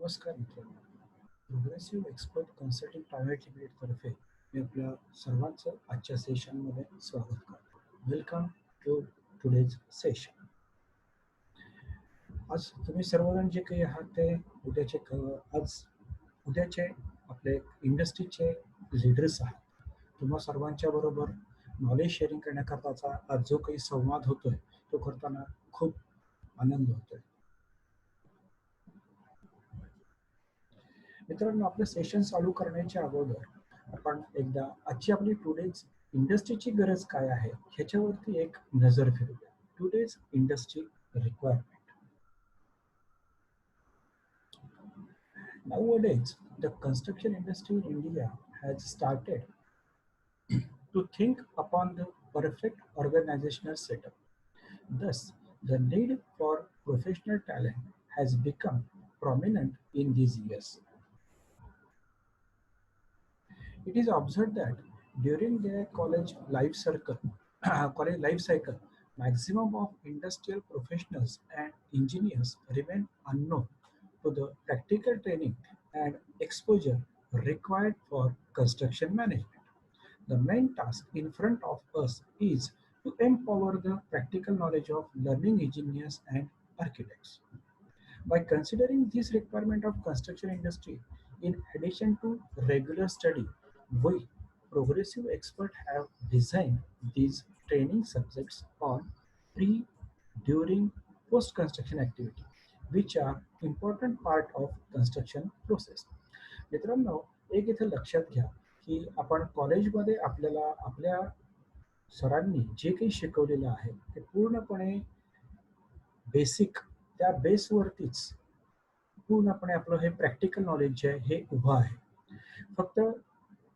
नमस्कार मित्रांनो. Progressive expert consulting private limited तर्फे मी आपल्या सर्वांचं आजच्या सेशनमध्ये स्वागत करतो. Welcome to today's session. आज तुम्ही सर्वजण जे काही आहात ते आज उद्याचे आपले इंडस्ट्रीचे लीडर्स आहात. तुम्हा सर्वांच्या बरोबर नॉलेज शेअरिंग करण्याकरताचा आज जो काही संवाद होतोय तो करताना खूप आनंद होतोय. मित्रांनो, आपलं सेशन चालू करण्याच्या अगोदर आपण एकदा आजची आपली टुडेज इंडस्ट्रीची गरज काय आहे ह्याच्यावरती एक नजर फिरूया. Today's industry requirement. Nowadays, the construction industry in India has started to think upon the perfect organizational setup. Thus, the need for professional talent has become prominent in these years. It is observed that during their college life cycle, maximum of industrial professionals and engineers remain unknown to the practical training and exposure required for construction management. The main task in front of us is to empower the practical knowledge of learning engineers and architects. By considering this requirement of construction industry, in addition to regular study, we progressive experts have designed these training subjects on pre, during, post-construction activity, which are important part of construction process. मित्रांनो, एक इथे लक्षात घ्या की आपण कॉलेजमध्ये आपल्याला आपल्या सरांनी जे काही शिकवलेलं आहे ते पूर्णपणे बेसिक त्या बेसवरतीच पूर्णपणे आपलं हे प्रॅक्टिकल नॉलेज जे आहे हे उभं आहे. फक्त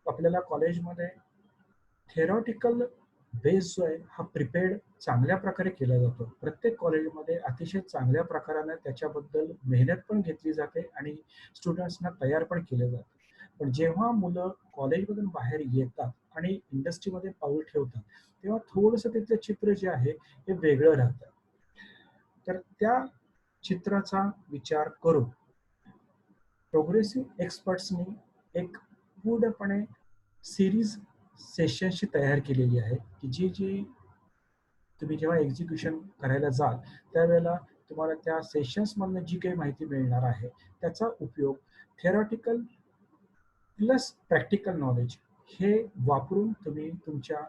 आपल्याला कॉलेजमध्ये थेरॉटिकल बेस जो आहे हा प्रिपेअर्ड चांगल्या प्रकारे केला जातो. प्रत्येक कॉलेजमध्ये अतिशय चांगल्या प्रकाराने त्याच्याबद्दल मेहनत पण घेतली जाते आणि स्टुडंट्सना तयार पण केलं जातं. पण जेव्हा मुलं कॉलेजमधून बाहेर येतात आणि इंडस्ट्रीमध्ये पाऊल ठेवतात, तेव्हा थोडंसं तिथलं चित्र जे आहे हे वेगळं राहतं. तर त्या चित्राचा विचार करून प्रोग्रेसिव्ह एक्सपर्ट्सनी एक पूर्णपणे सिरीज सेशनची तयार केलेली आहे की जी जी तुम्ही जेव्हा एक्झिक्युशन करायला जाल त्यावेळेला तुम्हाला त्या सेशन्समधनं जी काही माहिती मिळणार आहे त्याचा उपयोग थेरॉटिकल प्लस प्रॅक्टिकल नॉलेज हे वापरून तुम्ही तुमच्या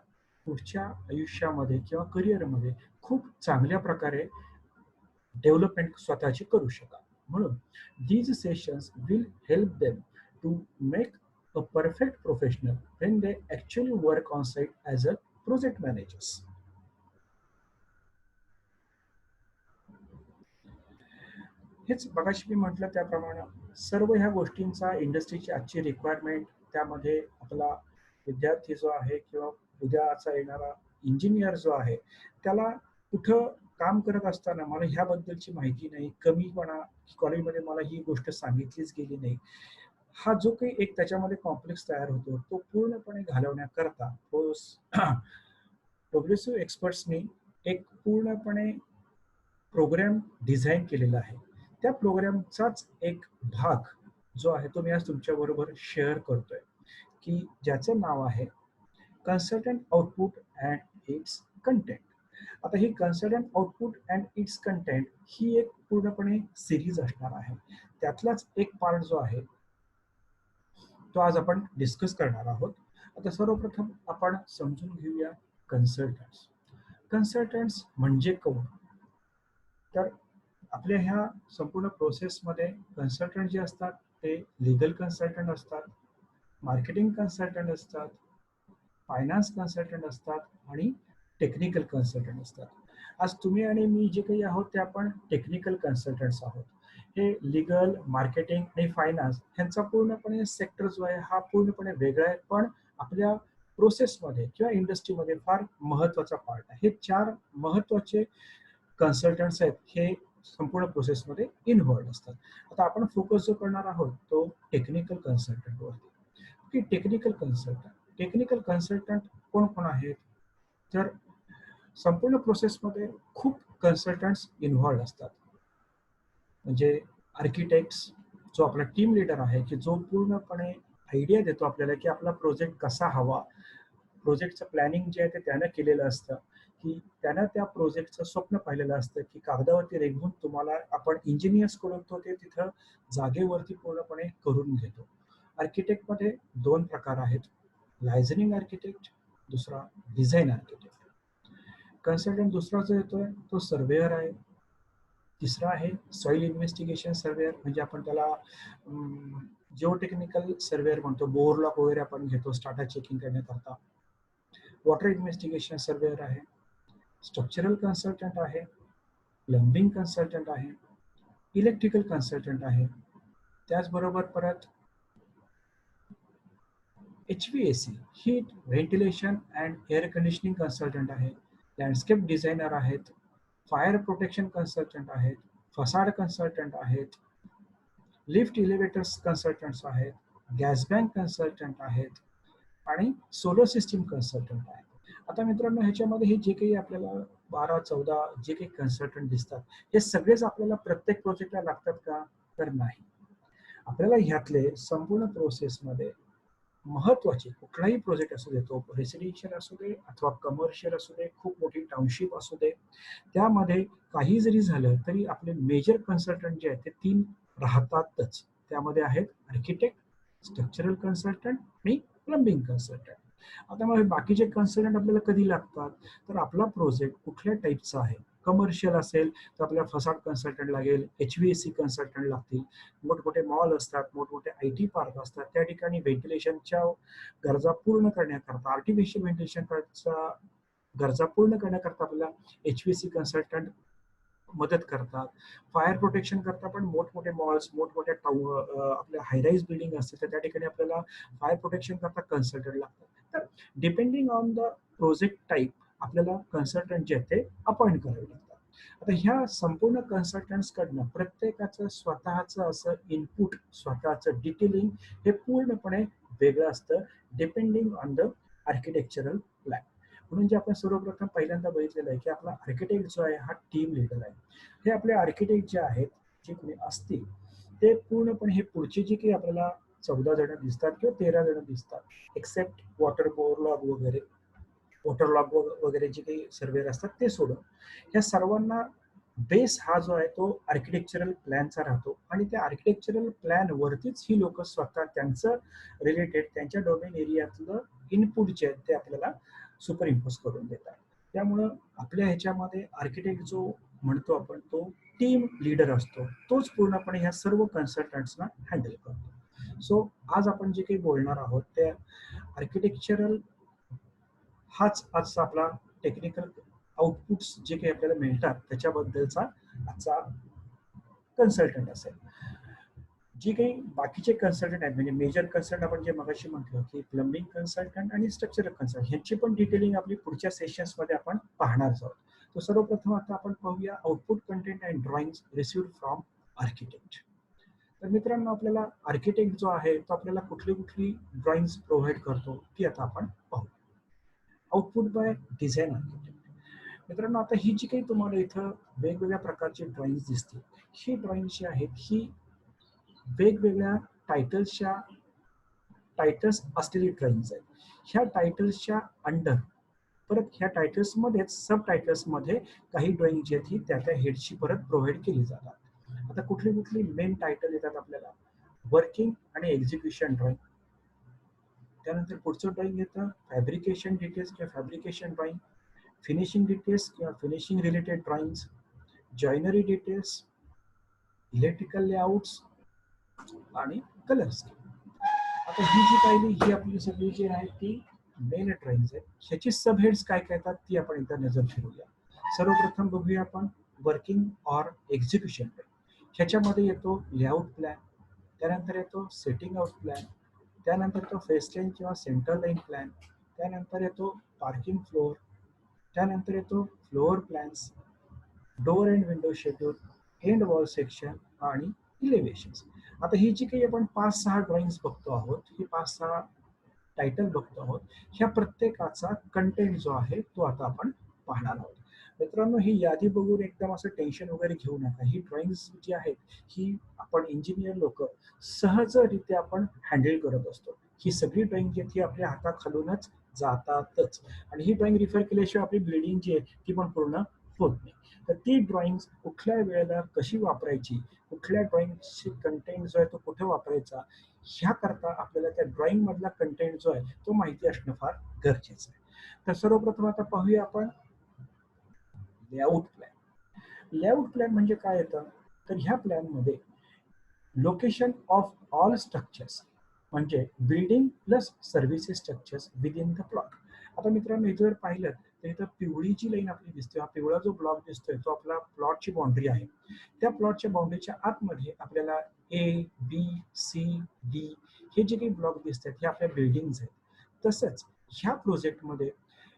पुढच्या आयुष्यामध्ये किंवा करिअरमध्ये खूप चांगल्या प्रकारे डेव्हलपमेंट स्वतःची करू शकाल. म्हणून these sessions will help them to make a perfect professional when they actually work on site as a project managers. हेच मगाशी मी म्हटलं त्याप्रमाणे सर्व ह्या गोष्टींचा इंडस्ट्रीची आजची रिक्वायरमेंट त्यामध्ये आपला विद्यार्थी जो आहे किंवा उद्याचा येणारा इंजिनियर जो आहे त्याला कुठं काम करत असताना मला ह्याबद्दलची माहिती नाही, कमीपणा, कॉलेजमध्ये मला ही गोष्ट सांगितलीच गेली नाही, हा जो काही एक त्याच्यामध्ये कॉम्प्लेक्स तयार होतो तो पूर्णपणे घालवण्याकरता प्रोग्रेसिव्ह एक्सपर्ट्सनी एक पूर्णपणे प्रोग्राम डिझाईन केलेला आहे. त्या प्रोग्रामचाच एक भाग जो आहे तो मी आज तुमच्या बरोबर शेअर करतोय की ज्याचं नाव आहे consultant output and its content. आता ही consultant output and its content ही एक पूर्णपणे सिरीज असणार आहे. त्यातलाच एक पार्ट जो आहे तो आज आपण डिस्कस करणार आहोत. आता सर्वप्रथम आपण समजून घेऊया कन्सल्टंट्स. कन्सल्टंट्स म्हणजे कोण? तर आपल्या ह्या संपूर्ण प्रोसेसमध्ये कन्सल्टंट जे असतात ते लीगल कन्सल्टंट असतात, मार्केटिंग कन्सल्टंट असतात, फायनान्स कन्सल्टंट असतात आणि टेक्निकल कन्सल्टंट असतात. आज तुम्ही आणि मी जे काही आहोत ते आपण टेक्निकल कन्सल्टंट्स आहोत. हे लीगल, मार्केटिंग आणि फायनान्स ह्यांचा पूर्णपणे सेक्टर जो आहे हा पूर्णपणे वेगळा आहे, पण आपल्या प्रोसेसमध्ये किंवा इंडस्ट्रीमध्ये फार महत्वाचा पार्ट आहे. हे 4 महत्वाचे कन्सल्टंट्स आहेत हे संपूर्ण प्रोसेसमध्ये इन्व्हॉल्व असतात. आता आपण फोकस जो करणार आहोत तो टेक्निकल कन्सल्टंटवरती. की टेक्निकल कन्सल्टंट कोण कोण आहेत? तर संपूर्ण प्रोसेसमध्ये खूप कन्सल्टंट्स इन्व्हॉल्व असतात. म्हणजे आर्किटेक्ट्स, जो आपला टीम लीडर आहे की जो पूर्णपणे आयडिया देतो आपल्याला की आपला प्रोजेक्ट कसा हवा. प्रोजेक्टचं प्लॅनिंग जे आहे ते त्यानं केलेलं असतं, की त्यानं त्या प्रोजेक्टचं स्वप्न पाहिलेलं असतं, की कागदावरती रेघून तुम्हाला आपण इंजिनिअर्सकडून तो ते तिथं जागेवरती पूर्णपणे करून घेतो. आर्किटेक्टमध्ये 2 प्रकार आहेत. लायझनिंग आर्किटेक्ट, दुसरा डिझाइन आर्किटेक्ट. कन्सल्टंट दुसरा जो येतोय तो सर्वेयर आहे. तिसरा आहे सॉइल इन्व्हेस्टिगेशन सर्वेयर, म्हणजे आपण त्याला जिओ टेक्निकल सर्वेयर म्हणतो. बोअरलॉक वगैरे आपण घेतो स्टार्टर चेकिंग करण्याकरता. वॉटर इन्व्हेस्टिगेशन सर्वेयर आहे. स्ट्रक्चरल कन्सल्टंट आहे. प्लंबिंग कन्सल्टंट आहे. इलेक्ट्रिकल कन्सल्टंट आहे. त्याचबरोबर परत HVAC heat ventilation and air conditioning consultant आहे. लँडस्केप डिझायनर आहेत. फायर प्रोटेक्शन कन्सल्टंट आहेत. फसाड कन्सल्टंट आहेत. लिफ्ट इलेव्हेटर्स कन्सल्टंट्स आहेत. गॅस बँक कन्सल्टंट आहेत आणि सोलर सिस्टीम कन्सल्टंट आहेत. आता मित्रांनो, ह्याच्यामध्ये हे जे काही आपल्याला 12-14 जे काही कन्सल्टंट दिसतात, हे सगळेच आपल्याला प्रत्येक प्रोजेक्टला लागतात का? तर नाही. आपल्याला ह्यातले संपूर्ण प्रोसेसमध्ये महत्वाचे कुठलाही प्रोजेक्ट असू दे, तो रेसिडेन्शियल असू दे अथवा कमर्शियल असू दे, खूप मोठी टाउनशिप असू दे, त्यामध्ये काही जरी झालं तरी आपले मेजर कन्सल्टंट जे आहेत ते 3 राहतातच. त्यामध्ये आहेत आर्किटेक्ट, स्ट्रक्चरल कन्सल्टंट आणि प्लंबिंग कन्सल्टंट. आता मग बाकीचे कन्सल्टंट आपल्याला कधी लागतात? तर आपला प्रोजेक्ट कुठल्या टाईपचा आहे. कमर्शियल असेल तर आपल्याला फसाड कन्सल्टंट लागेल, HVAC कन्सल्टंट लागतील. मोठमोठे मॉल असतात, मोठमोठे IT पार्क असतात, त्या ठिकाणी व्हेंटिलेशनच्या गरजा पूर्ण करण्याकरता, आर्टिफिशियल व्हेंटिलेशनच्या गरजा पूर्ण करण्याकरता आपल्याला HVAC कन्सल्टंट मदत करतात. फायर प्रोटेक्शन करता पण मोठमोठे मॉल्स, मोठमोठ्या आपल्या हायराईज बिल्डिंग असते, तर त्या ठिकाणी आपल्याला फायर प्रोटेक्शन करता कन्सल्टंट लागतात. तर depending on the project type आपल्याला कन्सल्टंट जे आहेत ते अपॉइंट करावे लागतात. आता ह्या संपूर्ण कन्सल्टंट्सकडनं प्रत्येकाचं स्वतःचं असं इनपुट, स्वतःचं डिटेलिंग हे पूर्णपणे वेगळं असतं, depending on the architectural plan. म्हणून जे आपण सर्वप्रथम पहिल्यांदा बघितलेलं आहे की आपला आर्किटेक्ट जो आहे हा टीम लीडर आहे. हे आपले आर्किटेक्ट जे आहेत, जे कोणी असतील, ते पूर्णपणे हे पुढचे जे काही आपल्याला 14 जण दिसतात किंवा 13 जण दिसतात, एक्सेप्ट वॉटर बोअरलॉग वगैरे, वॉटर लॉग वगैरे जे काही सर्वेअर असतात ते सोडून, या सर्वांना बेस हा जो आहे तो आर्किटेक्चरल प्लॅनचा राहतो आणि त्या आर्किटेक्चरल प्लॅन वरतीच ही लोक स्वतः त्यांचं रिलेटेड त्यांच्या डोमेन एरियातलं इनपुट जे आहेत ते आपल्याला सुपर इम्पोज करून देतात. त्यामुळं आपल्या ह्याच्यामध्ये आर्किटेक्ट जो म्हणतो आपण, तो टीम लीडर असतो, तोच पूर्णपणे ह्या सर्व कन्सल्टंट्सना हँडल करतो. सो आज आपण जे काही बोलणार आहोत ते आर्किटेक्चरल, हाच आजचा आपला टेक्निकल आउटपुट्स जे काही आपल्याला मिळतात त्याच्याबद्दलचा आजचा कन्सल्टंट असेल. जी काही बाकीचे कन्सल्टंट आहेत, म्हणजे मेजर कन्सल्टंट आपण जे मगाशी म्हटलं की प्लंबिंग कन्सल्टंट आणि स्ट्रक्चरल कन्सल्टंट, ह्यांची पण डिटेलिंग आपली पुढच्या सेशन्समध्ये आपण पाहणार आहोत. तर सर्वप्रथम आता आपण पाहूया output content and drawings received from architect. तर मित्रांनो, आपल्याला आर्किटेक्ट जो आहे तो आपल्याला कुठली कुठली ड्रॉइंग्स प्रोव्हाइड करतो ती आता आपण पाहू. Output by design architect. मित्रांनो, आता ही जी काही तुम्हाला इथं वेगवेगळ्या प्रकारची ड्रॉइंग्स दिसतील, ही ड्रॉइंग्स जी आहेत ही वेगवेगळ्या टायटल्सच्या टायटल्स असलेली ड्रॉइंग्स आहेत. ह्या टायटल्सच्या अंडर परत ह्या टायटल्समध्येच सब टायटल्समध्ये काही ड्रॉइंग जी आहेत ही त्या त्या हेडची परत प्रोव्हाइड केली जातात. आता कुठली कुठली मेन टायटल येतात आपल्याला? वर्किंग आणि एक्झिक्युशन ड्रॉइंग. त्यानंतर पुढचं ड्रॉइंग येतं फॅब्रिकेशन डिटेल्स किंवा फॅब्रिकेशन ड्रॉइंग, फिनिशिंग डिटेल्स किंवा finishing related drawings, joinery details, electrical layouts आणि कलर स्कीम. आता ही जी पाहिली ही आपली सगळी जी आहे ती मेन ड्रॉइंग्स आहे. ह्याची सब हेड्स काय काय येतात ती आपण एकदा नजर फिरूया. सर्वप्रथम बघूया आपण वर्किंग ऑर एक्झिक्युशन ड्रॉइंग. ह्याच्यामध्ये येतो लेआउट प्लॅन, त्यानंतर येतो सेटिंग आउट प्लॅन, त्यानंतर येतो फेसलाईन किंवा सेंटर लाईन प्लॅन, त्यानंतर येतो पार्किंग फ्लोअर, त्यानंतर येतो floor plans, door and window schedule, and wall section आणि इलेव्हेशन्स. आता ही जी काही आपण 5-6 ड्रॉइंग्स बघतो आहोत, ही 5-6 टायटल बघतो आहोत, ह्या प्रत्येकाचा कंटेंट जो आहे तो आता आपण पाहणार आहोत. मित्रांनो, ही यादी बघून एकदम असं टेन्शन वगैरे घेऊ नका. ही ड्रॉइंग्स जी आहेत, ही आपण इंजिनियर लोक सहजरित्या आपण हँडल करत असतो. ही सगळी ड्रॉइंग जी आहे ती आपल्या हाताखालूनच जातातच आणि ही ड्रॉइंग रिफर केल्याशिवाय आपली बिल्डिंग जी आहे ती पण पूर्ण होत नाही. तर ती ड्रॉइंग कुठल्या वेळेला कशी वापरायची, कुठल्या ड्रॉइंगची कंटेंट जो आहे तो कुठे वापरायचा, ह्याकरता आपल्याला त्या ड्रॉइंग मधला कंटेंट जो आहे तो माहिती असणं फार गरजेचं आहे. तर सर्वप्रथम आता पाहूया आपण लेआउट प्लॅन. लेआउट प्लॅन म्हणजे काय येतं, तर ह्या प्लॅनमध्ये लोकेशन ऑफ ऑल स्ट्रक्चर्स म्हणजे building plus services structures within the plot. आता मित्रांनो, इथे जर पाहिलं तर इथं पिवळी जी लाईन आपली दिसते, हा पिवळा जो ब्लॉक दिसतोय तो आपला प्लॉटची बाउंड्री आहे. त्या प्लॉटच्या बाउंड्रीच्या आतमध्ये आपल्याला ए, बी, सी, डी हे जे काही ब्लॉक दिसतात हे आपल्या बिल्डिंग्स आहेत. तसंच ह्या प्रोजेक्टमध्ये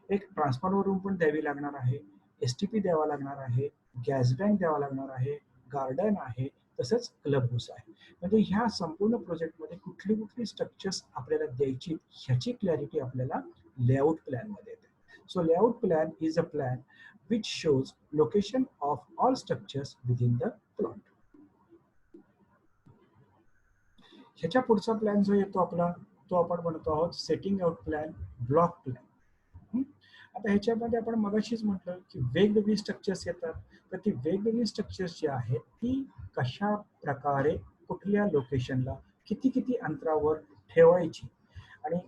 एक ट्रान्सफॉर्मर रूम पण द्यावी लागणार आहे, एसटीपी द्यावा लागणार आहे, गॅस बँक द्यावा लागणार आहे, गार्डन आहे, तसंच क्लब हाऊस आहे. म्हणजे ह्या संपूर्ण प्रोजेक्टमध्ये कुठली कुठली स्ट्रक्चर्स आपल्याला द्यायची ह्याची क्लॅरिटी आपल्याला लेआउट प्लॅन मध्ये येते. So layout plan is a plan which shows location of all structures within the plot. ह्याच्या पुढचा प्लॅन जो येतो आपला तो आपण म्हणतो आहोत setting out plan, block plan. आता ह्याच्यामध्ये आपण मगाशीच म्हटलं की वेगवेगळी स्ट्रक्चर्स येतात. तर ती वेगवेगळी स्ट्रक्चर्स जी आहेत ती कशा प्रकारे कुठल्या लोकेशनला किती किती अंतरावर ठेवायची आणि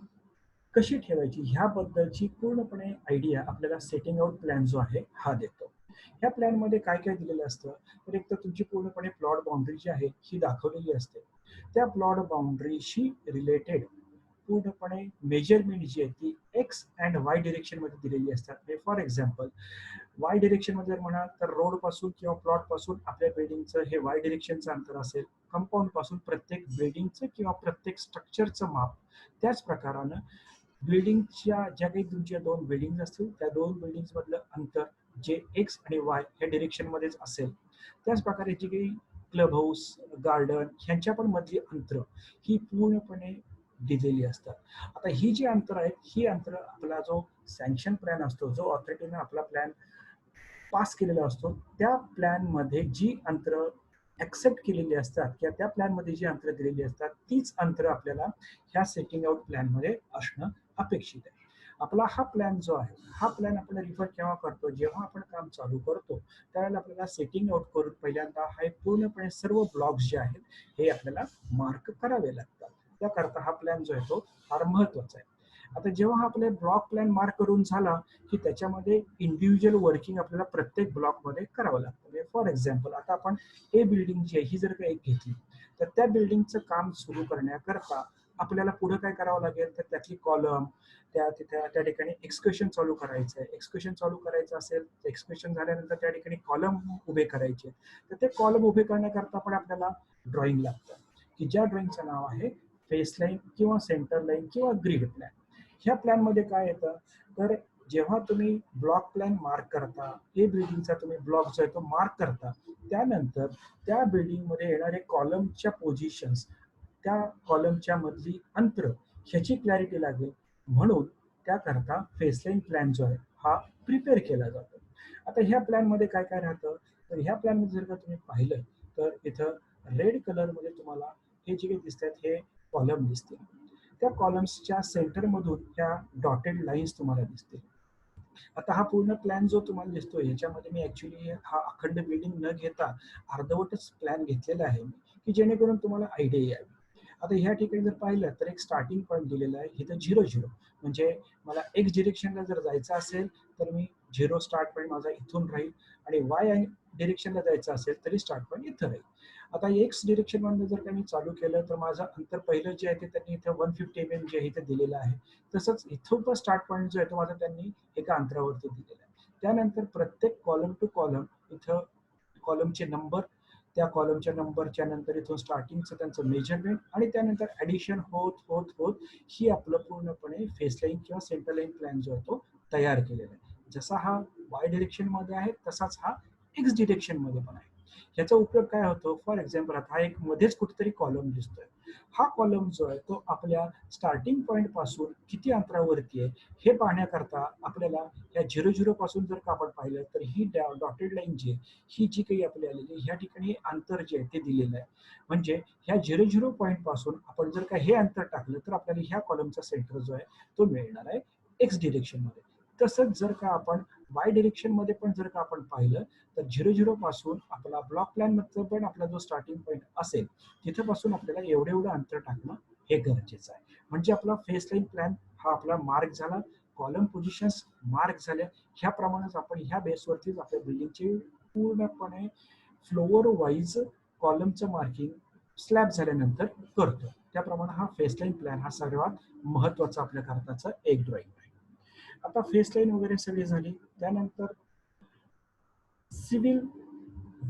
कशी ठेवायची ह्याबद्दलची पूर्णपणे आयडिया आपल्याला सेटिंग आउट प्लॅन जो आहे हा देतो. ह्या प्लॅन मध्ये काय काय दिलेलं असतं, तर एक तर तुमची पूर्णपणे प्लॉट बाउंड्री जी आहे ही दाखवलेली असते. त्या प्लॉट बाउंड्रीशी रिलेटेड पूर्णपणे मेजरमेंट जी आहे ती एक्स अँड वाय डिरेक्शन मध्ये दिलेली असतात. फॉर एक्झाम्पल, वाय डिरेक्शन मध्ये जर म्हणाल तर रोड पासून किंवा प्लॉट पासून आपल्या बिल्डिंगचं हे वाय डिरेक्शनचं अंतर असेल. कंपाऊंड पासून प्रत्येक बिल्डिंगचं किंवा प्रत्येक स्ट्रक्चरचं माप. त्याच प्रकारानं बिल्डिंगच्या ज्या काही तुमच्या दोन बिल्डिंग असतील त्या दोन बिल्डिंग मधलं अंतर जे एक्स आणि वाय या डिरेक्शन मध्येच असेल. त्याच प्रकारे जी काही क्लब हाऊस, गार्डन ह्यांच्या पण मधली अंतर ही पूर्णपणे दिलेली असतात. आता ही जी अंतर आहेत ही अंतर आपला जो सँक्शन प्लॅन असतो, जो ऑथॉरिटीने आपला प्लॅन पास केलेला असतो, त्या प्लॅन मध्ये जी अंतर ऍक्सेप्ट केलेली असतात किंवा त्या प्लॅन मध्ये जी अंतर दिलेली असतात तीच अंतर आपल्याला ह्या सेटिंग आउट प्लॅन मध्ये असणं अपेक्षित आहे. आपला हा प्लॅन जो आहे हा प्लॅन आपण रिफर केव्हा करतो, जेव्हा आपण काम चालू करतो त्यावेळेला आपल्याला सेटिंग आउट करून पहिल्यांदा हा पूर्णपणे सर्व ब्लॉक्स जे आहेत हे आपल्याला मार्क करावे लागतात. त्याकरता हा प्लॅन जो आहे तो फार महत्वाचा आहे. आता जेव्हा हा आपले ब्लॉक प्लॅन मार्क करून झाला की त्याच्यामध्ये इंडिव्हिज्युअल वर्किंग आपल्याला प्रत्येक ब्लॉकमध्ये करावं लागतं. फॉर एक्झाम्पल, आता आपण ए बिल्डिंग जी आहे ही जर का एक घेतली तर त्या बिल्डिंगचं काम सुरू करण्याकरता आपल्याला पुढे काय करावं लागेल, तर त्यातली कॉलम त्या ठिकाणी एक्सक्युशन चालू करायचं आहे. एक्सक्युशन चालू करायचं असेल तर एक्सक्युशन झाल्यानंतर त्या ठिकाणी कॉलम उभे करायचे. तर ते कॉलम उभे करण्याकरता पण आपल्याला ड्रॉइंग लागतं की ज्या ड्रॉइंगचं नाव आहे फेस लाईन किंवा सेंटर लाईन किंवा ग्रीड प्लॅन. ह्या प्लॅन मध्ये काय येतं, तर जेव्हा तुम्ही ब्लॉक प्लॅन मार्क करता, ए बिल्डिंगचा तुम्ही ब्लॉक जो आहे तो मार्क करता, त्यानंतर त्या बिल्डिंग मध्ये येणारे कॉलमच्या पोझिशन्स, त्या कॉलमच्या मधली अंतर ह्याची क्लॅरिटी लागेल म्हणून त्याकरता फेसलाईन प्लॅन जो आहे हा प्रिपेअर केला जातो. आता ह्या प्लॅन मध्ये काय काय राहतं, तर ह्या प्लॅन मध्ये जर का तुम्ही पाहिलं तर इथं रेड कलर मध्ये तुम्हाला हे जे काही दिसतात हे कॉलम दिसतील. त्या कॉलम्सच्या सेंटर मधून ह्या डॉटेड लाईन्स तुम्हाला दिसतील. आता हा पूर्ण प्लॅन जो तुम्हाला दिसतोय याच्यामध्ये मी ऍक्च्युली हा अखंड बिल्डिंग न घेता अर्धवटच प्लॅन घेतलेला आहे की जेणेकरून तुम्हाला आयडिया यावी. आता ह्या ठिकाणी जर पाहिलं तर एक स्टार्टिंग पॉईंट दिलेला आहे इथं 0-0, म्हणजे मला एक्स डिरेक्शनला जर जायचं असेल तर मी 0 स्टार्ट पॉईंट माझा इथून राहील आणि वाय डिरेक्शनला जायचं असेल तरी स्टार्ट पॉईंट इथं राहील. आता एक्स डिरेक्शन मधनं जर का मी चालू केलं तर माझं अंतर पहिलं जे आहे ते त्यांनी इथं 150 mm जे आहे इथं दिलेलं आहे. तसंच इथून पण स्टार्ट पॉईंट जो आहे तो माझा त्यांनी एका अंतरावरती दिलेला आहे. त्यानंतर प्रत्येक कॉलम टू कॉलम इथं कॉलमचे नंबर, त्या कॉलमच्या नंबरच्या नंतर इथून स्टार्टिंगचं त्यांचं मेजरमेंट आणि त्यानंतर ऍडिशन होत होत होत ही आपलं पूर्णपणे फेसलाईन किंवा सेंटर लाईन प्लॅन जो आहे तो तयार केलेला आहे. जसा हा वाय डिरेक्शन मध्ये आहे तसाच हा एक्स डिरेक्शन मध्ये पण आहे. ह्याचा उपयोग काय होतो, फॉर एक्झाम्पल आता हा एक मध्येच कुठेतरी कॉलम दिसतोय. हा कॉलम जो आहे तो आपल्या स्टार्टिंग पॉइंट पासून किती अंतरावरती आहे हे पाहण्याकरता आपल्याला या 0-0 पासून जर का आपण पाहिलं तर ही डॉटेड लाईन जी आहे, ही जी काही आपली आलेली आहे, ह्या ठिकाणी अंतर जे आहे ते दिलेलं आहे. म्हणजे ह्या 0-0 पॉइंट पासून आपण जर का हे अंतर टाकलं तर आपल्याला ह्या कॉलमचा सेंटर जो आहे तो मिळणार आहे एक्स डिरेक्शनमध्ये. तसंच जर का आपण वाय डिरेक्शनमध्ये पण जर का आपण पाहिलं तर 0-0 पासून आपला ब्लॉक प्लॅन मधलं पण आपला जो स्टार्टिंग पॉइंट असेल तिथपासून आपल्याला एवढं एवढं अंतर टाकणं हे गरजेचं आहे. म्हणजे आपला फेस लाईन प्लॅन हा आपला मार्क झाला, कॉलम पोझिशन्स मार्क झाल्या. ह्याप्रमाणेच आपण ह्या बेसवरतीच आपल्या बिल्डिंगचे पूर्णपणे फ्लोअर वाईज कॉलमचं मार्किंग स्लॅब झाल्यानंतर करतो. त्याप्रमाणे हा फेस लाईन प्लॅन हा सर्वात महत्वाचा आपल्या करताचा एक ड्रॉइंग आहे. आता फेस लाईन वगैरे सगळी झाली, त्यानंतर सिव्हिल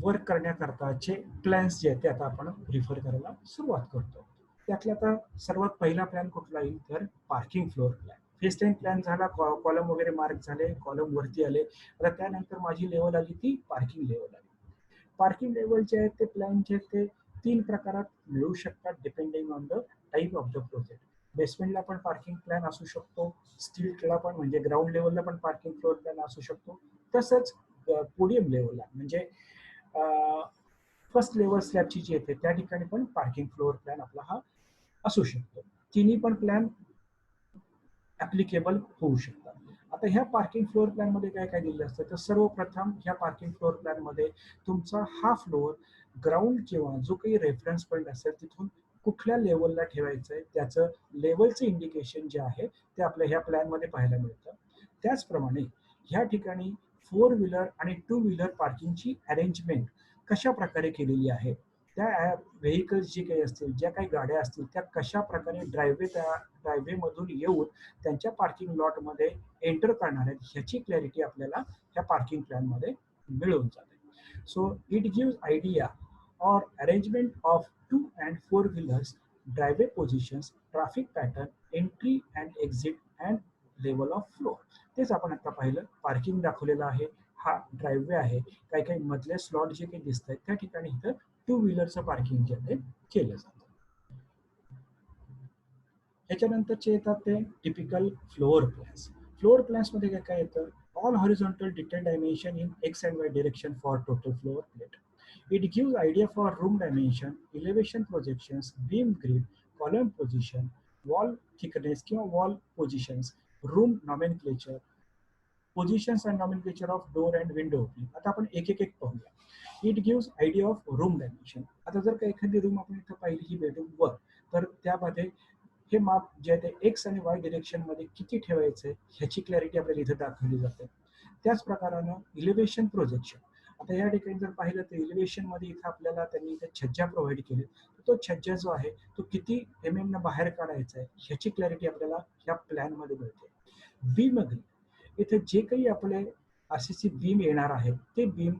वर्क करण्याकरताचे प्लॅन्स जे आहेत ते आता आपण प्रिफर करायला सुरुवात करतो. त्यातला आता सर्वात पहिला प्लॅन कुठला येईल तर parking floor plan. Face line plan झाला, कॉलम वगैरे मार्क झाले, कॉलम वरती आले. आता त्यानंतर माझी लेवल आली ती पार्किंग लेवल आली. पार्किंग लेवल जे आहेत ते प्लॅन जे आहेत ते 3 प्रकारात मिळू शकतात depending on the type of the project. बेसमेंटला पण पार्किंग प्लॅन असू शकतो, स्टीलला पण म्हणजे ग्राउंड लेवलला पण पार्किंग फ्लोअर प्लॅन असू शकतो. तसंच पोडियम लेवलला म्हणजे फर्स्ट लेवल स्लॅबची जी येते त्या ठिकाणी पण पार्किंग फ्लोअर प्लॅन आपला हा असू शकतो. तिन्ही पण प्लॅन ऍप्लिकेबल होऊ शकतात. आता ह्या पार्किंग फ्लोअर प्लॅन मध्ये काय काय दिलेलं असतं तर सर्वप्रथम ह्या पार्किंग फ्लोअर प्लॅन मध्ये तुमचा हा फ्लोअर ग्राउंड किंवा जो काही रेफरन्स पॉईंट असेल तिथून कुठल्या लेवलला ठेवायचं आहे त्याचं लेवलचं इंडिकेशन जे आहे ते आपल्या ह्या प्लॅन मध्ये पाहायला मिळतं. त्याचप्रमाणे ह्या ठिकाणी फोर व्हीलर आणि टू व्हीलर पार्किंगची अरेंजमेंट कशा प्रकारे केलेली आहे, त्या व्हेकल्स जे काही असतील, ज्या काही गाड्या असतील त्या कशा प्रकारे ड्रायव्हे मधून येऊन त्यांच्या पार्किंग लॉटमध्ये एंटर करणार आहेत ह्याची क्लॅरिटी आपल्याला ह्या पार्किंग प्लॅनमध्ये मिळून जाते. So it gives idea or arrangement of two and four wheelers, driveway positions, traffic pattern, entry and exit and level of floor. तेच आपण आता पाहिलं, पार्किंग दाखवलेलं आहे, हा ड्राइववे आहे, काही काही मधले स्लॉट जे काही दिसत आहेत त्या ठिकाणी इथं टू व्हीलरचं पार्किंग जे आहे केलं जातं. ह्याच्यानंतरचे येतात ते टिपिकल फ्लोअर प्लॅन्स. फ्लोअर प्लॅन्समध्ये काय काय येतं, all horizontal detail dimension in X and Y direction for total floor plate. It gives idea for room dimension, elevation projections, beam grid, column position, wall thickness किंवा wall positions, room nomenclature, positions and nomenclature of door and window opening. आता आपण एक एक एक पाहूया. It gives idea of room dimension. आता जर का एखादी रूम आपण इथं पाहिली ही बेडरूम वर, तर त्यामध्ये हे माप जे आहे ते एक्स आणि वाय डिरेक्शन मध्ये किती ठेवायचं आहे ह्याची क्लॅरिटी आपल्याला इथे दाखवली जाते. त्याच प्रकारानं इलिव्हेशन प्रोजेक्शन. आता या ठिकाणी जर पाहिलं तर इलिव्हेशन मध्ये इथं आपल्याला त्यांनी इथे छज्जा प्रोव्हाइड केली. तो छज्जा जो आहे तो किती एम न बाहेर काढायचा आहे ह्याची क्लॅरिटी आपल्याला ह्या प्लॅन मध्ये मिळते. बीम इथे जे काही आपले आरसीसी बीम येणार आहे ते बीम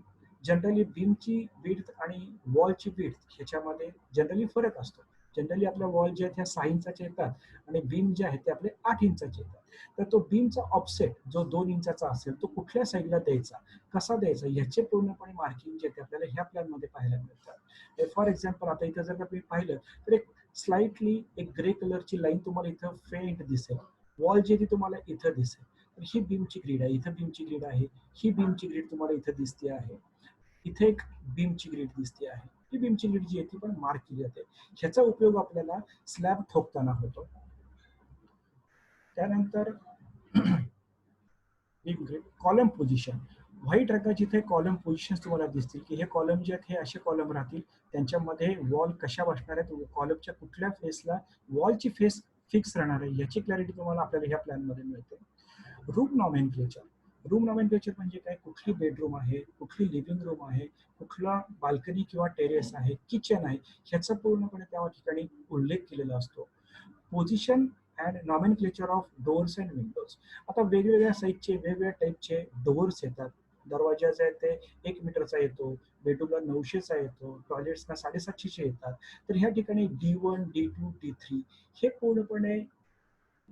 जनरली बीमची विड्थ आणि वॉलची विड्थ ह्याच्यामध्ये जनरली फरक असतो. जनरली आपल्या वॉल जे आहेत ह्या 6 इंचाचे येतात आणि बीम जे आहेत ते आपले 8 इंचाचे येतात. तर तो बीमचा ऑफसेट जो 2 इंचाचा असेल तो कुठल्या साईडला द्यायचा, कसा द्यायचा ह्याचे पूर्णपणे मार्किंग जे ते आपल्याला ह्या प्लॅनमध्ये पाहायला मिळतात. फॉर एक्झाम्पल आता इथं जर का तुम्ही पाहिलं तर एक स्लाइटली एक ग्रे कलरची लाईन तुम्हाला इथं फेंट दिसेल. वॉल जी ती तुम्हाला इथं दिसेल. तर ही बीमची ग्रीड आहे, इथं बीमची ग्रीड आहे, ही बीमची ग्रीड तुम्हाला इथं दिसते आहे, इथे एक बीमची ग्रीड दिसते आहे. ही बीमची ग्रीड जी आहे ती पण मार्क केली जाते. ह्याचा उपयोग आपल्याला स्लॅब ठोकताना होतो. त्यानंतर beam grid, column position. White रंगाची इथे कॉलम पोझिशन तुम्हाला दिसतील की हे कॉलम जे आहेत हे असे कॉलम राहतील. त्यांच्यामध्ये वॉल कशा बसणार आहेत, कॉलमच्या कुठल्या फेसला वॉलची फेस फिक्स राहणार आहे याची क्लॅरिटी तुम्हाला आपल्याला ह्या प्लॅनमध्ये मिळते. Room nomenclature. रूम नॉमेनक्लेचर म्हणजे काय, कुठली बेडरूम आहे, कुठली लिव्हिंग रूम आहे, कुठला बाल्कनी किंवा टेरेस आहे, किचन आहे, ह्याचा पूर्णपणे त्या ठिकाणी उल्लेख केलेला असतो. Position and nomenclature of doors and Windows. आता वेगवेगळ्या साईजचे वेगवेगळ्या टाईपचे डोअर्स येतात. दरवाजा जे आहे ते 1 मीटरचा येतो, बेडरूमला 900चा येतो, टॉयलेट्सना 750चे येतात. तर ह्या ठिकाणी D1, D2, D3 हे पूर्णपणे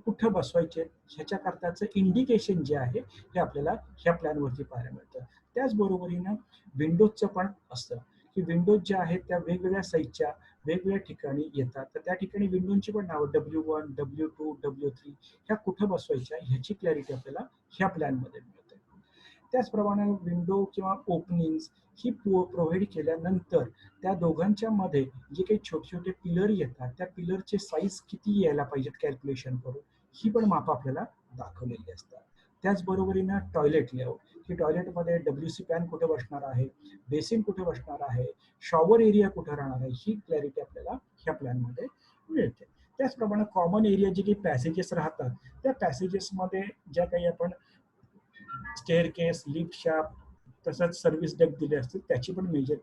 कुठं बसवायचे ह्याच्या करताचं इंडिकेशन जे आहे हे आपल्याला ह्या प्लॅनवरती पाहायला मिळतं. त्याचबरोबरीनं विंडोजचं पण असतं की विंडोज ज्या आहेत त्या वेगवेगळ्या साईजच्या वेगवेगळ्या ठिकाणी येतात. तर त्या ठिकाणी विंडोजची पण नावं W1, W2, W3 ह्या कुठं बसवायच्या ह्याची क्लॅरिटी आपल्याला ह्या प्लॅनमध्ये मिळते. त्याचप्रमाणे विंडो किंवा ओपनिंग्स ही प्रोव्हाइड केल्यानंतर त्या दोघांच्या मध्ये जे काही छोटे छोटे पिलर येतात त्या पिलरचे साईज किती यायला पाहिजेत कॅल्क्युलेशन करून ही पण माप आपल्याला दाखवलेली असतात. त्याचबरोबरीनं टॉयलेट लेआउट की टॉयलेटमध्ये WC पॅन कुठे बसणार आहे, बेसिन कुठे बसणार आहे, शॉवर एरिया कुठे राहणार आहे ही क्लॅरिटी आपल्याला ह्या प्लॅनमध्ये मिळते. त्याचप्रमाणे कॉमन एरिया जे काही पॅसेजेस राहतात त्या पॅसेजेसमध्ये ज्या काही आपण स्टेअरकेस, लिफ्ट शाफ्ट तसंच सर्व्हिस डेक दिले असतील त्याची पण मेजर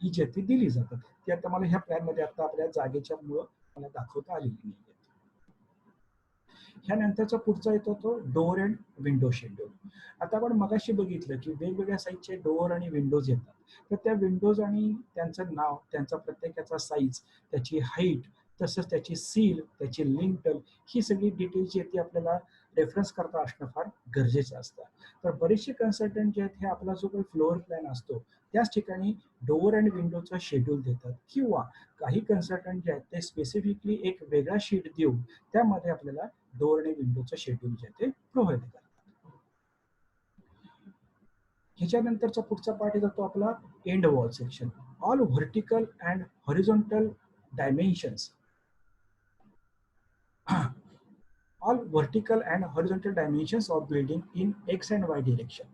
ही जे ती दिली जातात. ती आता मला ह्या प्लॅनमध्ये आता आपल्या जागेच्या मुळे मला दाखवता आलेली नाही. ह्यानंतरचा पुढचा येतो तो डोअर अँड विंडो शेड्यूल. आता आपण मगाशी बघितलं की वेगवेगळ्या साईजचे डोअर आणि विंडोज येतात. तर त्या विंडोज आणि त्यांचं नाव, त्यांचा प्रत्येकाचा साईज, त्याची हाईट, तसंच त्याची सील, त्याची लिंटल ही सगळी डिटेल्स जी आहेत ती आपल्याला रेफरन्स करता असणं फार गरजेचं असतं. तर बरेचसे कन्सल्टंट जे आहेत हे आपला जो काही फ्लोअर प्लॅन असतो त्याच ठिकाणी डोअर अँड विंडोचा शेड्यूल देतात किंवा काही कन्सल्टंट जे आहेत ते स्पेसिफिकली एक वेगळा शीट देऊन त्यामध्ये आपल्याला डोअर आणि विंडोचं शेड्यूल जे ते प्रोव्हाइड करतात. ह्याच्यानंतरचा पुढचा पार्ट येतो आपला end wall section. All vertical and horizontal dimensions all vertical and horizontal dimensions of building in X and Y direction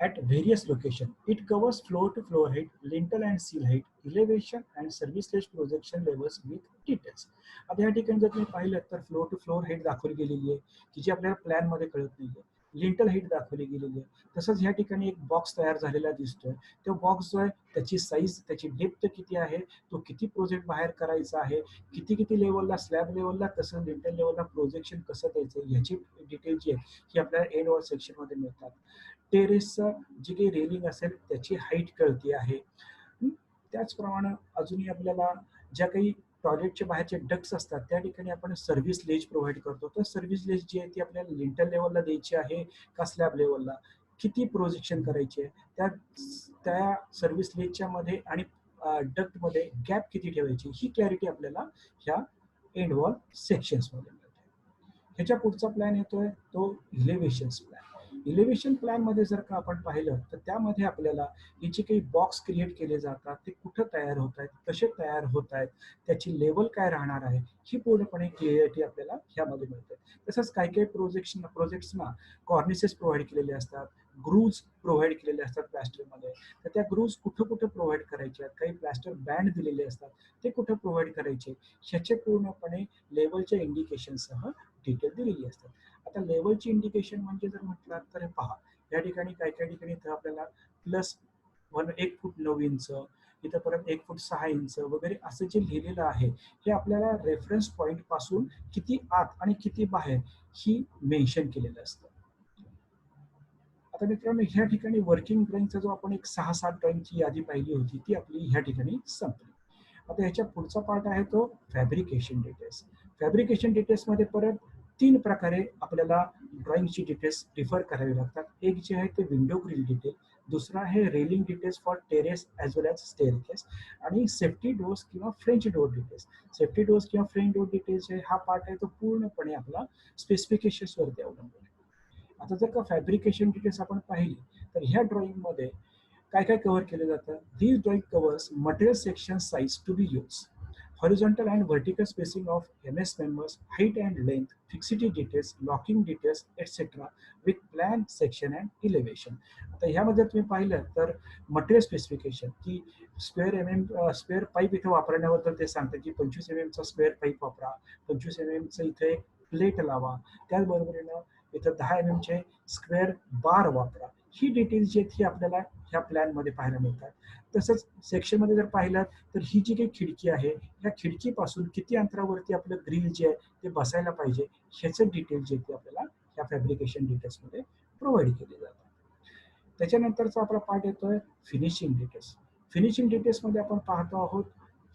at various locations. It covers floor to floor height, lintel and seal height, elevation and service ledge projection levels with details. आता या ठिकाणी जर तुम्ही पाहिलं तर floor to floor height दाखवली गेलेली आहे की जी आपल्याला प्लॅन मध्ये कळत नाहीये. लिंटल हाईट दाखवली गेलेली आहे. तसंच ह्या ठिकाणी एक बॉक्स तयार झालेला दिसतोय. तो बॉक्स जो आहे त्याची साईज, त्याची डेप्थ किती आहे, तो किती प्रोजेक्ट बाहेर करायचा आहे, किती किती लेवलला, स्लॅब लेवलला, तसं लिंटल लेवलला प्रोजेक्शन कसं द्यायचं ह्याची डिटेल जी आहे ही आपल्याला एंड वॉल सेक्शनमध्ये मिळतात. टेरेसचं जी काही रेलिंग असेल त्याची हाईट कळती आहे. त्याचप्रमाणे अजूनही आपल्याला ज्या काही टॉयलेटच्या बाहेरचे डक्स असतात त्या ठिकाणी आपण सर्व्हिस लेज प्रोव्हाइड करतो. तर सर्व्हिस लेज जी आहे ती आपल्याला लिंटल लेवलला द्यायची आहे का स्लॅब लेवलला, किती प्रोजेक्शन करायचे आहे, त्या त्या सर्व्हिस लेजच्या मध्ये आणि डक्टमध्ये गॅप किती ठेवायची ही क्लॅरिटी आपल्याला ह्या एंड वॉल सेक्शन्समध्ये मिळते. ह्याच्या पुढचा प्लॅन येतोय तो इलेव्हेशन्स प्लॅन. इलेव्हेशन प्लॅन मध्ये जर का आपण पाहिलं तर त्यामध्ये आपल्याला हे जे काही बॉक्स क्रिएट केले जातात ते कुठं तयार होत आहेत, कसे तयार होत आहेत, त्याची लेवल काय राहणार आहे ही पूर्णपणे क्लिअरिटी आपल्याला ह्यामध्ये मिळते. तसंच काही काही प्रोजेक्ट्सना कॉर्निसेस प्रोव्हाइड केलेले असतात, ग्रूव्ज प्रोव्हाइड केलेले असतात प्लॅस्टरमध्ये. तर त्या ग्रूव्ज कुठं कुठं प्रोव्हाइड करायचे आहेत, काही प्लॅस्टर बँड दिलेले असतात ते कुठं प्रोव्हाइड करायचे ह्याचे पूर्णपणे लेवलच्या इंडिकेशनसह डिटेल दिलेली असतात. आता लेवलची इंडिकेशन म्हणजे जर म्हटलं तर हे पहा या ठिकाणी काही काही ठिकाणी इथं आपल्याला प्लस 1 फूट 9 इंच, इथं परत 1 फूट 6 इंच वगैरे असं जे लिहिलेलं आहे हे आपल्याला रेफरन्स पॉईंट पासून किती आत आणि किती बाहेर ही मेन्शन केलेलं असतं. आता मित्रांनो ह्या ठिकाणी वर्किंग ड्रॉइंगचा जो आपण एक 6-7 ड्रॉइंगची यादी पाहिली होती ती आपली ह्या ठिकाणी संपली. आता ह्याच्या पुढचा पार्ट आहे तो फॅब्रिकेशन डिटेल्स. फॅब्रिकेशन डिटेल्समध्ये परत 3 प्रकारे आपल्याला ड्रॉइंगची डिटेल्स रिफर करावी लागतात. एक जे आहे ते विंडो ग्रिल डिटेल, दुसरा आहे railing details for terrace as well as staircase आणि सेफ्टी डोअर्स किंवा French door details. Safety doors किंवा फ्रेंच डोअर डिटेल्स हा पार्ट आहे तो पूर्णपणे आपला स्पेसिफिकेशन्सवरती अवलंबून आहे. आता जर का फॅब्रिकेशन डिटेल्स आपण पाहिली तर ह्या ड्रॉइंगमध्ये काय काय कव्हर केलं जातं. This drawing covers material section size to be use, horizontal and vertical spacing of MS members, height and length, fixity details, locking details, etc. with plan, section and elevation. आता ह्यामध्ये तुम्ही पाहिलं तर मटेरियल स्पेसिफिकेशन की square M M square pipe इथं वापरण्याबद्दल ते सांगतं की 25 mm चा स्क्वेअर पाईप वापरा, 25 mm इथे एक प्लेट लावा, त्याचबरोबरीनं इथं 10 mm स्क्वेअर बार वापरा. ही डिटेल्स जी आहेत ही आपल्याला ह्या प्लॅनमध्ये पाहायला मिळतात. तसंच सेक्शनमध्ये जर पाहिलं तर ही जी काही खिडकी आहे ह्या खिडकीपासून किती अंतरावरती आपलं ग्रिल जे आहे ते बसायला पाहिजे ह्याचं डिटेल जे ते आपल्याला ह्या फॅब्रिकेशन डिटेल्समध्ये प्रोव्हाइड केले जातात. त्याच्यानंतरचा आपला पार्ट येतोय फिनिशिंग डिटेल्स. फिनिशिंग डिटेल्समध्ये आपण पाहतो आहोत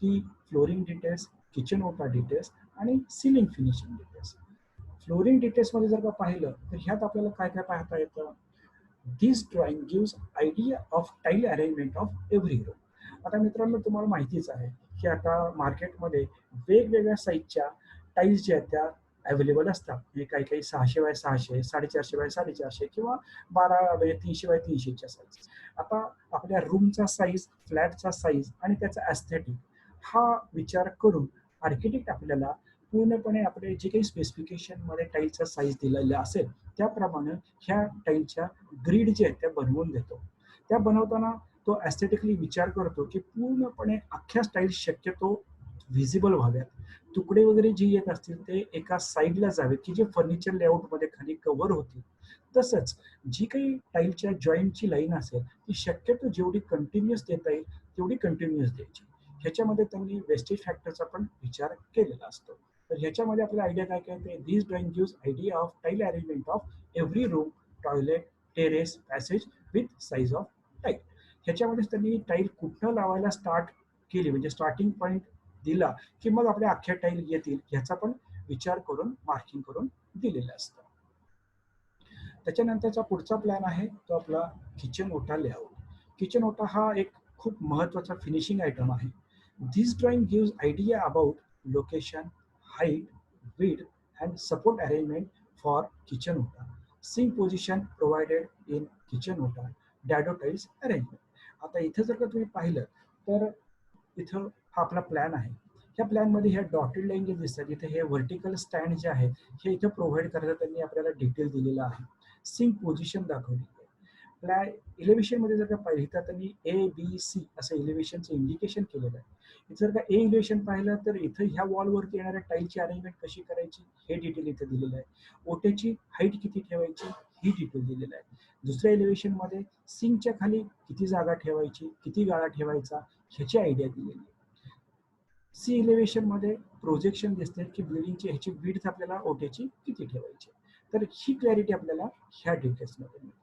की फ्लोरिंग डिटेल्स, किचन ओटा डिटेल्स आणि सिलिंग फिनिशिंग डिटेल्स. फ्लोरिंग डिटेल्समध्ये जर का पाहिलं तर ह्यात आपल्याला काय काय पाहता येतं. This drawing gives idea of tile arrangement of every room. आता मित्रांनो तुम्हाला माहितीच आहे की आता मार्केटमध्ये वेगवेगळ्या साईजच्या टाईल्स ज्या आहेत त्या अवेलेबल असतात. म्हणजे काही काही 600 बाय 600, 450 बाय 450 किंवा 12 बाय 300 बाय 300च्या साईज. आता आपल्या रूमचा साईज, फ्लॅटचा साईज आणि त्याचा एस्थेटिक हा विचार करून आर्किटेक्ट आपल्याला पूर्णपणे आपले जे काही स्पेसिफिकेशनमध्ये टाईलचा साईज दिलेला असेल, त्याप्रमाणे ह्या टाईलच्या ग्रिड जे आहेत त्या बनवून देतो. त्या बनवताना तो एस्थेटिकली विचार करतो, की पूर्णपणे अख्ख्या स्टाईल शक्यतो व्हिजिबल व्हाव्यात. तुकडे वगैरे जे येत असतील ते एका साइडला जावेत, की जे फर्निचर लेआउटमध्ये खाली कव्हर होतील. तसंच जी काही टाईलच्या जॉइंटची लाईन असेल, ती शक्यतो जेवढी कंटिन्युअस देता येईल, तेवढी कंटिन्युअस द्यायची. ह्याच्यामध्ये त्यांनी वेस्टेज फॅक्टरचा पण विचार केलेला असतो. तर ह्याच्यामध्ये आपल्याला आयडिया काय काय येते, "this drawing gives idea of tile arrangement of every room, toilet, terrace, passage with size of tile." ह्याच्यामध्येच त्यांनी टाईल कुठनं लावायला स्टार्ट केली, म्हणजे स्टार्टिंग पॉईंट दिला, की मग आपल्या अख्ख्या टाईल येतील ह्याचा पण विचार करून मार्किंग करून दिलेलं असतं. त्याच्यानंतरचा पुढचा प्लॅन आहे तो आपला किचन ओटा लेआउट. किचन ओटा हा एक खूप महत्त्वाचा फिनिशिंग आयटम आहे. This drawing gives idea about location, height, width and support arrangement for kitchen ओटा. Sink position provided in kitchen ओटा. Dado tiles arrangement. आता इथे जर का तुम्ही पाहिलं तर इथं हा आपला प्लॅन आहे. ह्या प्लॅनमध्ये ह्या डॉटेड लाईन जे दिसतात इथे हे व्हर्टिकल स्टँड जे आहेत हे इथं प्रोव्हाइड करायला त्यांनी आपल्याला डिटेल दिलेला आहे. सिंक पोझिशन दाखवली आहे. प्लॅ एलिव्हेशनमध्ये जर का पाहिलं तर त्यांनी A, B, C असं एलिव्हेशनचं इंडिकेशन केलेलं आहे. इथं जर का ए एलिव्हेशन पाहिलं तर इथं ह्या वॉलवरती येणाऱ्या टाईलची अरेंजमेंट कशी करायची हे डिटेल इथं दिलेलं आहे. ओट्याची हाईट किती ठेवायची ही डिटेल दिलेलं आहे. दुसऱ्या एलिव्हेशनमध्ये सिंकच्या खाली किती जागा ठेवायची, किती गाळा ठेवायचा ह्याची आयडिया दिलेली आहे. सी इलेव्हेशनमध्ये प्रोजेक्शन दिसते की बिल्डिंगची ह्याची विड्थ आपल्याला ओट्याची किती ठेवायची. तर ही क्लॅरिटी आपल्याला ह्या डिटेल्समध्ये मिळतात.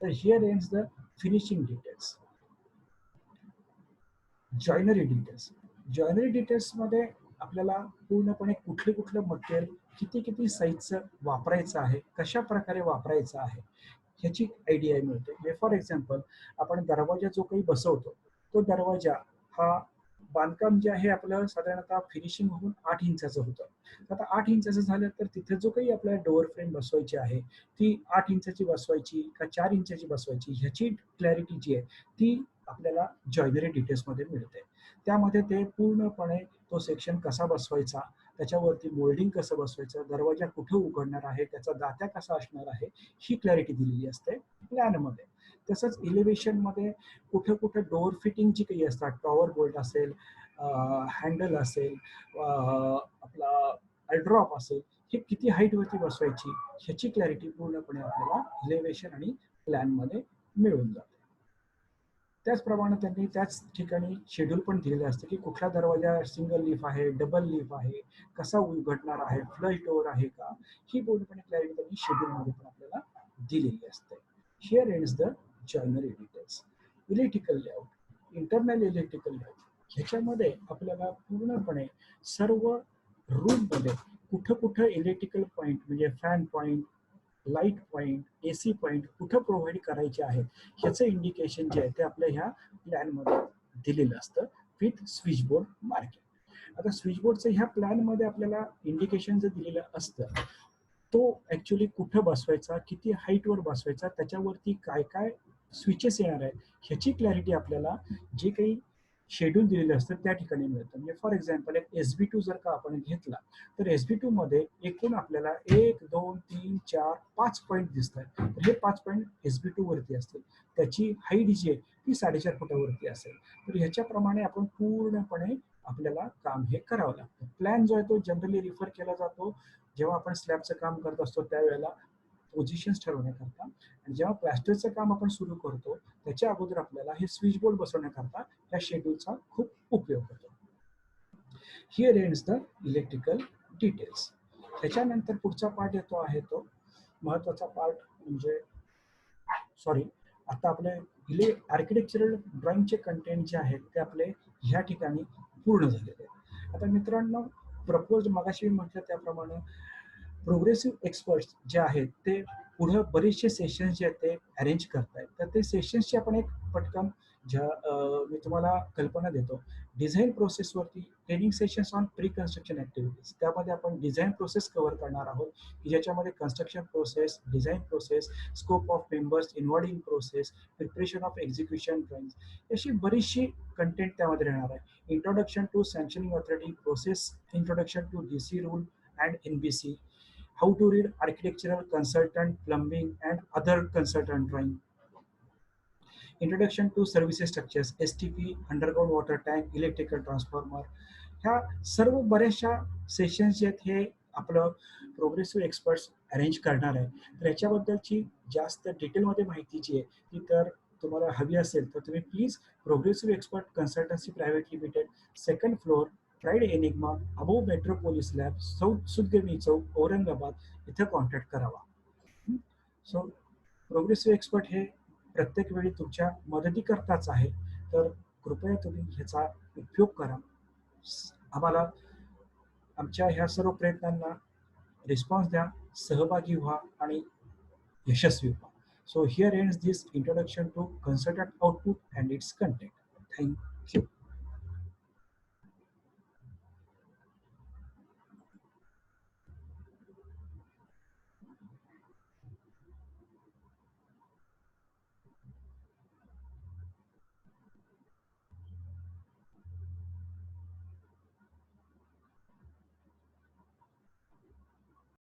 तर here ends the finishing details. Joinery details. Joinery डिटेल्समध्ये आपल्याला पूर्णपणे कुठले कुठलं मटेरियल किती किती साईजचं वापरायचं आहे, कशा प्रकारे वापरायचं आहे ह्याची आयडिया मिळते. म्हणजे फॉर एक्झाम्पल आपण दरवाजा जो काही बसवतो, तो दरवाजा हा बांधकाम जे आहे आपलं साधारणतः फिनिशिंग होऊन 8 इंचाचं होतं. आता 8 इंचाचं झालं तर तिथे जो काही आपल्याला डोअर फ्रेम बसवायची आहे, ती 8 इंचाची बसवायची का 4 इंचाची बसवायची ह्याची क्लॅरिटी जी आहे ती आपल्याला जॉइनरी डिटेल्समध्ये मिळते. त्यामध्ये ते पूर्णपणे तो सेक्शन कसा बसवायचा, त्याच्यावरती मोल्डिंग कसं बसवायचं, दरवाजा कुठं उघडणार आहे, त्याचा दात्या कसा असणार आहे, ही क्लॅरिटी दिलेली असते प्लॅनमध्ये. तसंच इलिव्हेशनमध्ये कुठं-कुठं डोअर फिटिंग जी काही असतात, टॉवर बोल्ट असेल, हँडल असेल, आपला ड्रॉप असेल, हे किती हाईटवरती बसवायची ह्याची क्लॅरिटी पूर्णपणे आपल्याला इलिव्हेशन आणि प्लॅनमध्ये मिळून जाते. त्याचप्रमाणे त्यांनी त्याच ठिकाणी शेड्यूल पण दिलेलं असतं, की कुठला दरवाजा सिंगल लीफ आहे, डबल लीफ आहे, कसा उघडणार आहे, फ्लश डोअर आहे का, ही पूर्णपणे क्लॅरिटी त्यांनी शेड्यूलमध्ये पण आपल्याला दिलेली असते. Here ends the joinery details. Electrical layout, internal electrical layout. ह्याच्यामध्ये आपल्याला पूर्णपणे सर्व रूममध्ये कुठं-कुठं इलेक्ट्रिकल पॉइंट म्हणजे fan point, light point, AC point कुठं प्रोव्हाइड करायचे आहेत ह्याचं इंडिकेशन जे आहे ते आपल्या ह्या प्लॅनमध्ये दिलेलं असतं विथ स्विचबोर्ड मार्किंग. आता स्विचबोर्डचं ह्या प्लॅनमध्ये आपल्याला इंडिकेशन जर दिलेलं असतं, तो ॲक्च्युली कुठं बसवायचा, किती हाईटवर बसवायचा, त्याच्यावरती काय-काय स्विचेस येणार आहेत, ह्याची क्लॅरिटी आपल्याला जे काही शेड्यूल दिलेलं असतं त्या ठिकाणी मिळतं. म्हणजे फॉर एक्झाम्पल एक SB2 जर का आपण घेतला, तर SB2मध्ये एकूण आपल्याला 1, 2, 3, 4, 5 पॉइंट दिसतात. तर हे 5 पॉइंट SB2 वरती असतील. त्याची हाईट जी आहे ती 4.5 फुटावरती असेल. तर ह्याच्याप्रमाणे आपण पूर्णपणे आपल्याला काम हे करावं लागतं. प्लॅन जो आहे तो जनरली रिफर केला जातो जेव्हा आपण स्लॅबचं काम करत असतो त्यावेळेला पोझिशन्स ठरवण्याकरता, आणि जेव्हा प्लास्टरचं काम आपण सुरू करतो त्याच्या अगोदर आपल्याला हे स्विच बोर्ड बसवण्याकरता या शेड्यूलचा खूप उपयोग होतो. Here ends the electrical details. त्याच्यानंतर पुढचा पार्ट येतो आहे तो महत्वाचा पार्ट म्हणजे सॉरी आता आपले इले आर्किटेक्चरल ड्रॉइंगचे कंटेंट जे आहेत ते आपले ह्या ठिकाणी पूर्ण झालेले आहेत. आता मित्रांनो प्रपोज मगाशी मी म्हटलं त्याप्रमाणे प्रोग्रेसिव्ह एक्सपर्ट्स जे आहेत ते पुढं बरेचसे सेशन्स जे आहेत ते अरेंज करतायत. तर ते सेशन्सची आपण एक पटकन ज्या मी तुम्हाला कल्पना देतो. डिझाइन प्रोसेसवरती training sessions on pre construction activities. त्यामध्ये आपण डिझाइन प्रोसेस कव्हर करणार आहोत, की ज्याच्यामध्ये construction process, design process, scope of members involved in process, preparation of execution drawings अशी बरीचशी कंटेंट त्यामध्ये राहणार आहे. Introduction to sanctioning authority process, introduction to DC rule and NBC, how to read architectural consultant, plumbing and other consultant drawing, introduction to services structures, STP, underground water tank, electrical transformer, ह्या सर्व बऱ्याचशा sessions जे आहेत हे आपलं progressive experts arrange करणार आहे. तर याच्याबद्दलची जास्त डिटेलमध्ये माहिती जी आहे ती तर तुम्हाला हवी असेल तर तुम्ही please Progressive Expert Consultancy Private Limited, second floor, Pride Enigma, above Metropolis Lab, south Sutgirni Chowk, Aurangabad इथं कॉन्टॅक्ट करावा. सो प्रोग्रेसिव्ह एक्सपर्ट हे प्रत्येक वेळी तुमच्या मदतीकरताच आहे. तर कृपया तुम्ही ह्याचा उपयोग करा. आम्हाला आमच्या ह्या सर्व प्रयत्नांना रिस्पॉन्स द्या, सहभागी व्हा आणि यशस्वी व्हा. So here ends this introduction to consultant output and its content. Thank you.